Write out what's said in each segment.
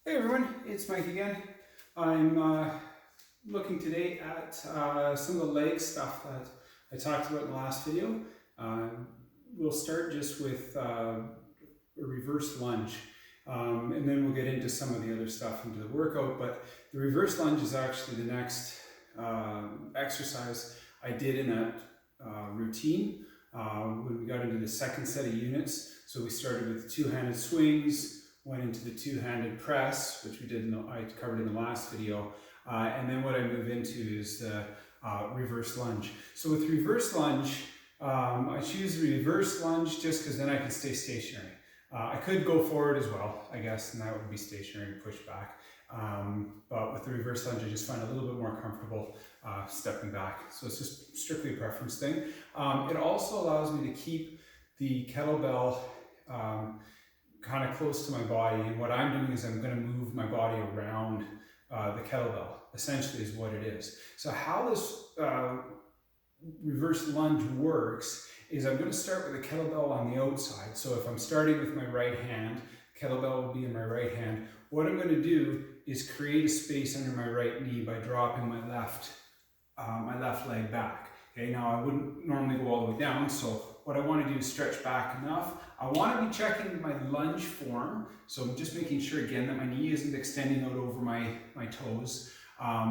Hey everyone, it's Mike again. I'm looking today at some of the leg stuff that I talked about in the last video. We'll start just with a reverse lunge, and then we'll get into some of the other stuff into the workout. But the reverse lunge is actually the next exercise I did in that routine when we got into the second set of units. So we started with two-handed swings, went into the two-handed press, which I covered in the last video, and then what I move into is the reverse lunge. So with reverse lunge, I choose the reverse lunge just because then I can stay stationary. I could go forward as well, I guess, and that would be stationary and push back. But with the reverse lunge, I just find a little bit more comfortable stepping back. So it's just strictly a preference thing. It also allows me to keep the kettlebell kind of close to my body, and what I'm doing is I'm going to move my body around the kettlebell, essentially is what it is. So how this reverse lunge works is I'm going to start with the kettlebell on the outside. So if I'm starting with my right hand, kettlebell will be in my right hand. What I'm going to do is create a space under my right knee by dropping my left leg back. Okay, now I wouldn't normally go all the way down, so what I want to do is stretch back enough. I want to be checking my lunge form, so I'm just making sure again that my knee isn't extending out over my toes.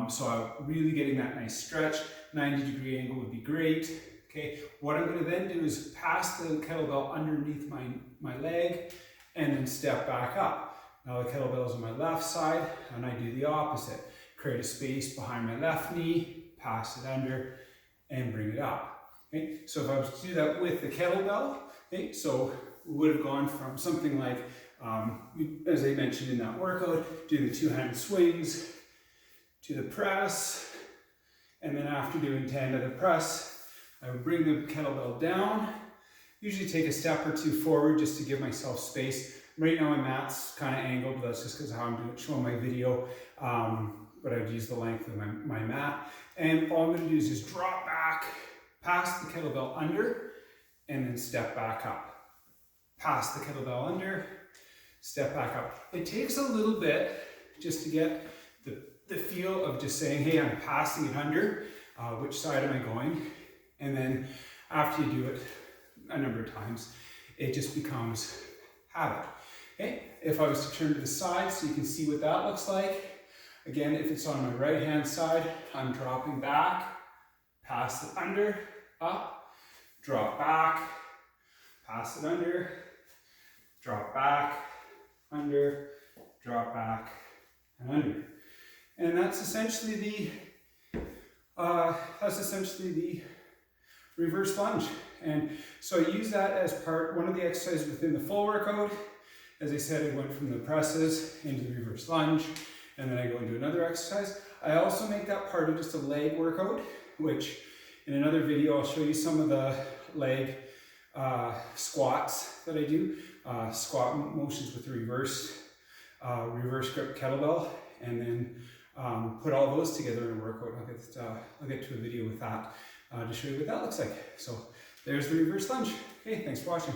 So I'm really getting that nice stretch. 90-degree angle would be great. Okay, what I'm going to then do is pass the kettlebell underneath my leg and then step back up. Now the kettlebell is on my left side and I do the opposite. Create a space behind my left knee, pass it under, and bring it up. Okay, so if I was to do that with the kettlebell, okay, so we would have gone from something like, as I mentioned in that workout, doing the two-handed swings to the press, and then after doing 10 to the press, I would bring the kettlebell down, usually take a step or two forward just to give myself space. Right now my mat's kind of angled, but that's just because of how I'm showing my video, but I'd use the length of my mat. And all I'm going to do is just drop back, pass the kettlebell under, and then step back up. Pass the kettlebell under, step back up. It takes a little bit just to get the feel of just saying, hey, I'm passing it under, which side am I going? And then after you do it a number of times, it just becomes habit. Okay, if I was to turn to the side so you can see what that looks like. Again, if it's on my right hand side, I'm dropping back, pass it under, up, drop back, pass it under, drop back, under, drop back, and under. And that's essentially the reverse lunge. And so I use that as one of the exercises within the full workout. As I said, I went from the presses into the reverse lunge, and then I go into another exercise. I also make that part of just a leg workout, which in another video I'll show you some of the leg squats that I do, squat motions with the reverse grip kettlebell, and then put all those together in a workout. I'll get to a video with that to show you what that looks like. So there's the reverse lunge. Okay, thanks for watching.